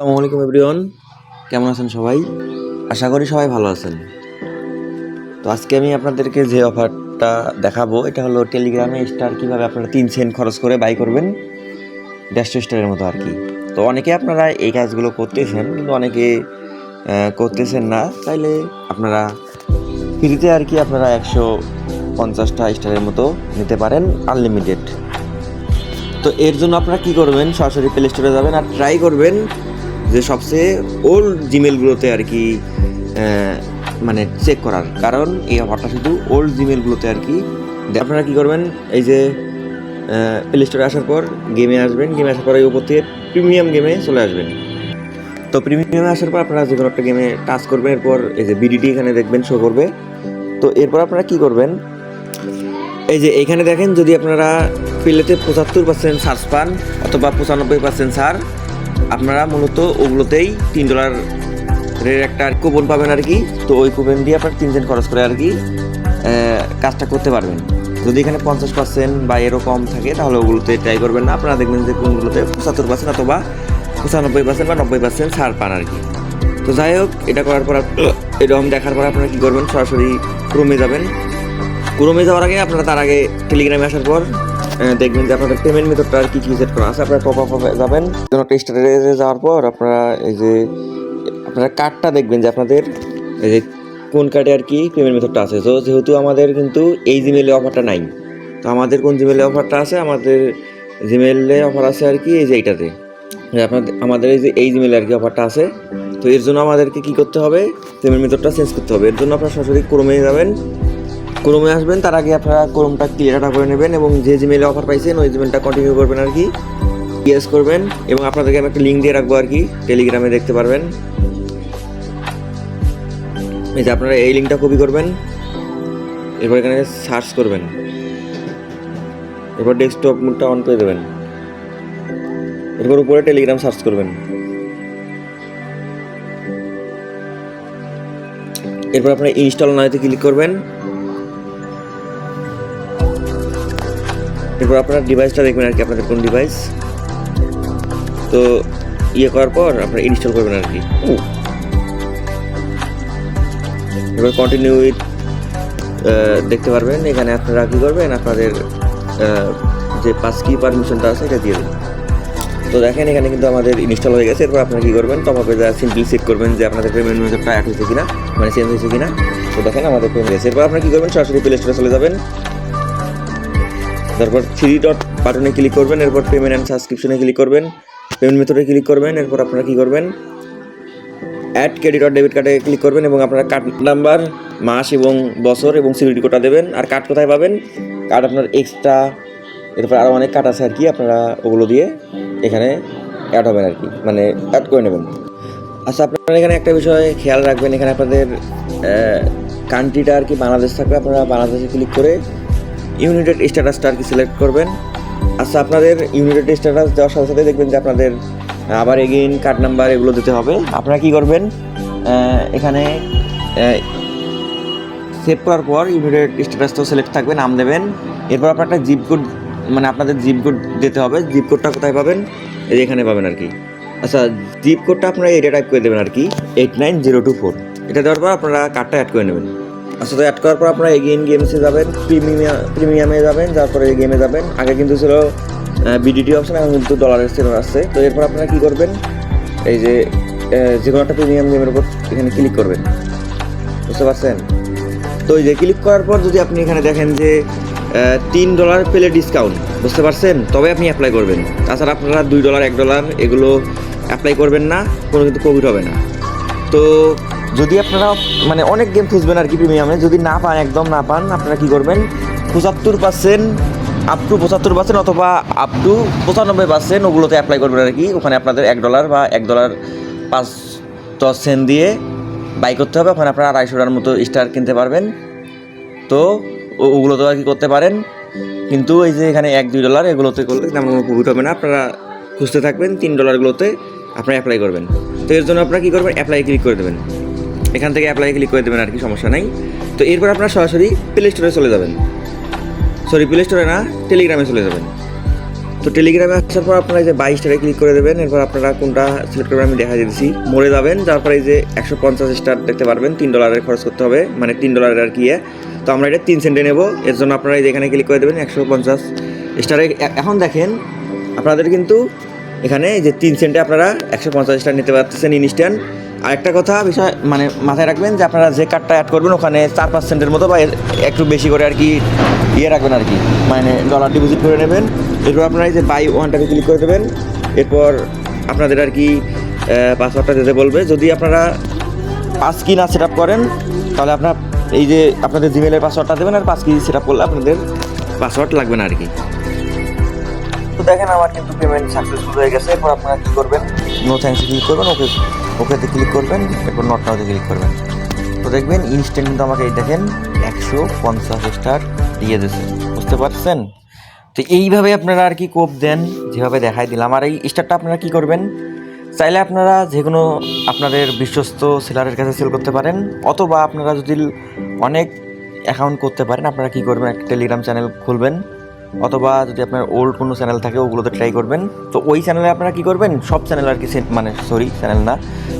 আসসালামু আলাইকুম এভরিওয়ান, কেমন আছেন সবাই? আশা করি সবাই ভালো আছেন। তো আজকে আমি আপনাদেরকে যে অফারটা দেখাবো এটা হলো টেলিগ্রামে স্টার কীভাবে আপনারা 3 সেন্ট খরচ করে বাই করবেন 150 স্টারের মতো আর কি। তো অনেকে আপনারা এই কাজগুলো করতেছেন, কিন্তু অনেকে করতেছেন না। চাইলে আপনারা ফ্রিতে আর কি আপনারা 150টা স্টারের মতো নিতে পারেন আনলিমিটেড। তো এর জন্য আপনারা কী করবেন, সরাসরি প্লে স্টোরে যাবেন আর ট্রাই করবেন যে সবচেয়ে ওল্ড জিমেলগুলোতে আর কি মানে চেক করার। কারণ এই অফারটা শুধু ওল্ড জিমেলগুলোতে আর কি। আপনারা কী করবেন, এই যে প্লে স্টোরে আসার পর গেমে আসবেন, গেমে আসার পর এই উপর থেকে প্রিমিয়াম গেমে চলে আসবেন। তো প্রিমিয়ামে আসার পর আপনারা যে কোনো একটা গেমে টাচ করবেন, এরপর এই যে বিডিটি এখানে দেখবেন শো করবে। তো এরপর আপনারা কী করবেন, এই যে এইখানে দেখেন, যদি আপনারা প্লেতে 75% সার্চ পান অথবা 95% ছাড়, আপনারা মূলত ওগুলোতেই $3 একটা কুপন পাবেন আর কি। তো ওই কুপন দিয়ে আপনার 3 সেন্ট খরচ করে আর কি কাজটা করতে পারবেন। যদি এখানে 50% বা এরকম থাকে তাহলে ওগুলোতে ট্রাই করবেন না। আপনারা দেখবেন যে কোনগুলোতে 75% অথবা 95% বা 90% ছাড় পান আর কি। তো যাই হোক, এটা করার পর এরকম দেখার পর আপনারা কী করবেন, সরাসরি ক্রোমে যাবেন। ক্রোমে যাওয়ার আগে আপনারা তার আগে টেলিগ্রামে আসার পর দেখবেন যে আপনাদের পেমেন্ট মেথডটা আর কি সেট করা আছে। আপনারা টপ আপ যাবেন, কোনো টেস্টারে যাওয়ার পর আপনারা এই যে আপনারা কার্ডটা দেখবেন যে আপনাদের এই যে কোন কার্ডে আর কি পেমেন্ট মেথডটা আছে। তো যেহেতু আমাদের কিন্তু এই জিমেলে অফারটা নাই, তো আমাদের কোন জিমেলে অফারটা আছে, আমাদের জিমেলে অফার আছে আর কি এই যে এইটাতে, আমাদের এই যে এই জিমেলে আর কি অফারটা আছে। তো এর জন্য আমাদেরকে কী করতে হবে, পেমেন্ট মেথডটা চেঞ্জ করতে হবে। এর জন্য আপনারা সরাসরি ক্রোমে যাবেন, ক্রোমে আসবেন। তার আগে আপনারা ক্রোমটা ক্লিয়ার করে নেবেন এবং যে জিমেলে অফার পাইছেন ওই জিমেলটা কন্টিনিউ করবেন আর কি, ইয়েস করবেন। এবং আপনাদেরকে আমি একটা লিঙ্ক দিয়ে রাখবো আর কি, টেলিগ্রামে দেখতে পারবেন। এই যে আপনারা এই লিঙ্কটা কপি করবেন, এরপর এখানে সার্চ করবেন, এরপর ডেস্কটপ মোডটা অন করে দেবেন, এরপর উপরে টেলিগ্রাম সার্চ করবেন। এরপর আপনারা ইনস্টল নাওতে ক্লিক করবেন। এরপর আপনার ডিভাইসটা দেখবেন আর কি, আপনাদের কোন ডিভাইস। তো করার পর আপনারা ইনস্টল করবেন আর কি। এবার কন্টিনিউ উইথ দেখতে পারবেন। এখানে আপনারা কী করবেন, আপনাদের যে পাস কি পারমিশনটা আছে এটা দিয়ে দেবেন। তো দেখেন এখানে কিন্তু আমাদের ইনস্টল হয়ে গেছে। এরপর আপনারা কী করবেন, টপ আপে যা সিম্পলি চেক করবেন যে আপনাদের পেমেন্ট মেথডটা অ্যাড হয়েছে কিনা, মানে চেঞ্জ হয়েছে কিনা। তো দেখেন আমাদের পেমেন্ট হয়েছে। এরপর আপনারা কী করবেন, সরাসরি প্লে স্টোরে চলে যাবেন। তারপর 3 ডট বাটনে ক্লিক করবেন, এরপর পেমেন্ট অ্যান্ড সাবস্ক্রিপশনে ক্লিক করবেন, পেমেন্ট মেথডে ক্লিক করবেন। এরপর আপনারা কী করবেন, অ্যাড ক্রেডিট অর ডেবিট কার্ডে ক্লিক করবেন এবং আপনারা কার্ড নাম্বার, মাস এবং বছর এবং সিকিউরিটি কোডটা দেবেন। আর কার্ড কোথায় পাবেন, কার্ড আপনার এক্সট্রা, এরপর আরও অনেক কার্ড আছে আর কি, আপনারা ওগুলো দিয়ে এখানে অ্যাড হবেন আর কি, মানে অ্যাড করে নেবেন। আচ্ছা, আপনারা এখানে একটা বিষয় খেয়াল রাখবেন, এখানে আপনাদের কান্ট্রিটা আর কি বাংলাদেশ থাকবে, আপনারা বাংলাদেশে ক্লিক করে ইউনাইটেড স্ট্যাটাসটা আর কি সিলেক্ট করবেন। আচ্ছা, আপনাদের ইউনাইটেড স্ট্যাটাস দেওয়ার সাথে সাথে দেখবেন যে আপনাদের আবার এগেইন কার্ড নাম্বার এগুলো দিতে হবে। আপনারা কী করবেন, এখানে সেভ করার পর ইউনাইটেড স্ট্যাটাস তো সিলেক্ট থাকবে, নাম দেবেন। এরপর আপনার একটা জিপ কোড, মানে আপনাদের জিপ কোড দিতে হবে। জিপ কোডটা কোথায় পাবেন, এই যে এখানে পাবেন আর কি। আচ্ছা, জিপ কোডটা আপনারা এটা টাইপ করে দেবেন আর কি, 89024। এটা দেওয়ার পর আপনারা কার্ডটা অ্যাড করে নেবেন। আচ্ছা, তো অ্যাড করার পর আপনারা এগেইন গেমসে যাবেন, প্রিমিয়ামে যাবেন, তারপরে এই গেমে যাবেন। আগে কিন্তু ছিল বিডিটি অপশন, এখন কিন্তু ডলারের সেলর আসছে। তো এরপর আপনারা কী করবেন, এই যে যে কোনো একটা প্রিমিয়াম গেমের উপর এখানে ক্লিক করবেন, বুঝতে পারছেন? তো এই যে ক্লিক করার পর যদি আপনি এখানে দেখেন যে $3 পেলে ডিসকাউন্ট, বুঝতে পারছেন, তবে আপনি অ্যাপ্লাই করবেন। তাছাড়া আপনারা $2, $1 এগুলো অ্যাপ্লাই করবেন না, কোনো কিন্তু প্রফিট হবে না। তো যদি আপনারা মানে অনেক গেম খুঁজবেন আর কি প্রিমিয়ামে, যদি না পান, একদম না পান, আপনারা কী করবেন, 75% আপ টু 75% অথবা আপ টু 95% ওগুলোতে অ্যাপ্লাই করবেন আর কি। ওখানে আপনাদের $1 বা $1.05 দিয়ে বাই করতে হবে। ওখানে আপনারা 250টার মতো স্টার কিনতে পারবেন। তো ওগুলো তো আর কি করতে পারেন, কিন্তু এই যে এখানে $1-2 এগুলোতে করলে তেমন কোনো প্রফিট হবে না। আপনারা খুঁজতে থাকবেন $3গুলোতে আপনারা অ্যাপ্লাই করবেন। তো এর জন্য আপনারা কী করবেন, অ্যাপ্লাই ক্লিক করে দেবেন, এখান থেকে অ্যাপ্লাই ক্লিক করে দেবেন আর কি, সমস্যা নাই। তো এরপর আপনারা সরাসরি প্লে স্টোরে চলে যাবেন, প্লে স্টোরে না, টেলিগ্রামে চলে যাবেন। তো টেলিগ্রামে আসার পর আপনারা এই যে 22 স্টারে ক্লিক করে দেবেন। এরপর আপনারা কোনটা সিলেক্ট করবেন আমি দেখা দিচ্ছি। মোড়ে যাবেন, তারপরে এই যে 150 স্টার দেখতে পারবেন, $3 খরচ করতে হবে, মানে $3 আর কি। তো আমরা এটা 3 সেন্টে নেব, এর জন্য আপনারা এখানে ক্লিক করে দেবেন 150 স্টারে। এখন দেখেন আপনাদের কিন্তু এখানে এই যে 3 সেন্টে আপনারা 150 স্টার নিতে পারতেছেন ইনস্ট্যান্ট। আর একটা কথা বিষয় মানে মাথায় রাখবেন যে আপনারা যে কার্ডটা অ্যাড করবেন ওখানে 4-5 সেন্টের মতো বা একটু বেশি করে আর কি রাখবেন আর কি, মানে ডলার ডিপোজিট করে নেবেন। এরপর আপনারা এই যে বাই ওয়ানটাকে ক্লিক করে দেবেন। এরপর আপনাদের আর কি পাসওয়ার্ডটা দিতে বলবে। যদি আপনারা পাস কি না সেট আপ করেন তাহলে আপনার এই যে আপনাদের জিমেলের পাসওয়ার্ডটা দেবেন, আর পাস কি সেট আপ করলে আপনাদের পাসওয়ার্ড লাগবে না আর কি। তো দেখেন আমার কিন্তু পেমেন্ট সাকসেসফুল হয়ে গেছে। এরপর আপনারা কী করবেন, নো থ্যাঙ্কসে ক্লিক করবেন, ওকেতে ক্লিক করবেন, এরপর নট নাওতে ক্লিক করবেন। তো দেখবেন ইনস্ট্যান্ট কিন্তু আমাকে এই দেখেন 150 স্টার দিয়ে দিয়েছে, বুঝতে পারছেন? তো এইভাবে আপনারা আর কি কোপ দেন, যেভাবে দেখাই দিলাম। আর এই স্টারটা আপনারা কী করবেন, চাইলে আপনারা যে কোনো আপনাদের বিশ্বস্ত সেলারের কাছে সেল করতে পারেন, অথবা আপনারা যদি অনেক অ্যাকাউন্ট করতে পারেন আপনারা কী করবেন, একটা টেলিগ্রাম চ্যানেল খুলবেন, অথবা যদি আপনার ওল্ড কোনো চ্যানেল থাকে ওগুলোতে ট্রাই করবেন। তো ওই চ্যানেলে আপনারা কী করবেন, সব চ্যানেল আর কি চ্যানেল না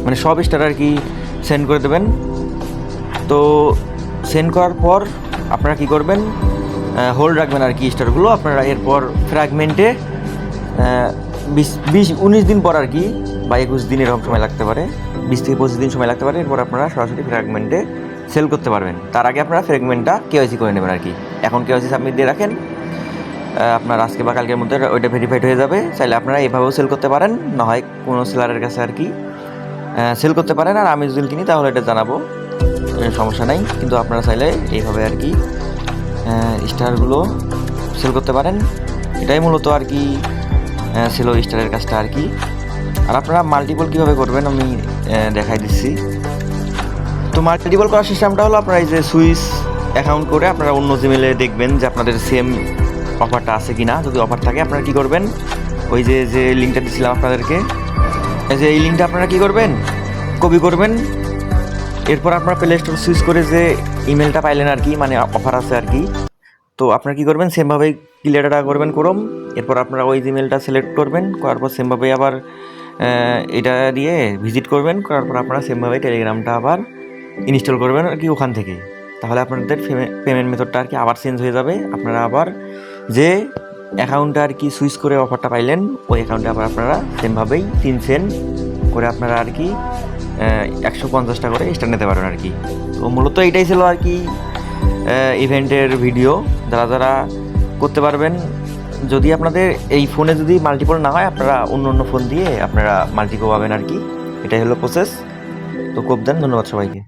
মানে সব স্টার আর কি সেন্ড করে দেবেন। তো সেন্ড করার পর আপনারা কী করবেন, হোল্ড রাখবেন আর কি স্টারগুলো। আপনারা এরপর ফ্র্যাগমেন্টে 20-19 দিন পর আর কি, বা 21 দিন এরকম সময় লাগতে পারে, 20 থেকে 25 দিন সময় লাগতে পারে। এরপর আপনারা সরাসরি ফ্র্যাগমেন্টে সেল করতে পারবেন। তার আগে আপনারা ফ্র্যাগমেন্টটা কেওয়াইসি করে নেবেন আর কি। এখন কেওয়াইসি সাবমিট দিয়ে রাখেন, আপনার আজকে বা কালকের মধ্যে ওইটা ভেরিফাইড হয়ে যাবে। চাইলে আপনারা এভাবেও সেল করতে পারেন, না হয় কোনো সেলারের কাছে আর কি সেল করতে পারেন। আর আমি যদি কিনি তাহলে এটা জানাবো, সমস্যা নাই। কিন্তু আপনারা চাইলে এইভাবে আর কি স্টারগুলো সেল করতে পারেন। এটাই মূলত আর কি ছিল স্টারের কাজটা আর কি। আর আপনারা মাল্টিপল কীভাবে করবেন আমি দেখাই দিচ্ছি। তো মাল্টিপল করার সিস্টেমটা হলো, আপনারা এই যে সুইচ অ্যাকাউন্ট করে আপনারা অন্য জিমেলে দেখবেন যে আপনাদের সেম অফারটা আছে কি না। যদি অফার থাকে আপনারা কী করবেন, ওই যে লিঙ্কটা দিচ্ছিলাম আপনাদেরকে, এই যে এই লিঙ্কটা আপনারা কী করবেন, কপি করবেন। এরপর আপনারা প্লে স্টোর সুইচ করে যে ইমেলটা পাইলেন আর কি, মানে অফার আছে আর কি, তো আপনারা কী করবেন, সেমভাবেই ক্লিয়ারটা করবেন ক্রোম। এরপর আপনারা ওই জিমেলটা সিলেক্ট করবেন, করার পর সেমভাবেই আবার এটা দিয়ে ভিজিট করবেন, করার পর আপনারা সেমভাবেই টেলিগ্রামটা আবার ইনস্টল করবেন আর কি ওখান থেকে। তাহলে আপনাদের পেমেন্ট মেথডটা আর কি আবার চেঞ্জ হয়ে যাবে। আপনারা আবার যে অ্যাকাউন্টটা আর কি সুইচ করে অফারটা পাইলেন ওই অ্যাকাউন্টে আবার আপনারা সেমভাবেই 3 সেন্ট করে আপনারা আর কি 150 টাকা করে স্টার নিতে পারেন আর কি। তো মূলত এইটাই ছিল আর কি ইভেন্টের ভিডিও। যারা করতে পারবেন, যদি আপনাদের এই ফোনে যদি মাল্টিপল না হয় আপনারা অন্য ফোন দিয়ে আপনারা মাল্টিপল পাবেন আর কি। এটাই হলো প্রসেস। তো কোপ দেন। ধন্যবাদ সবাইকে।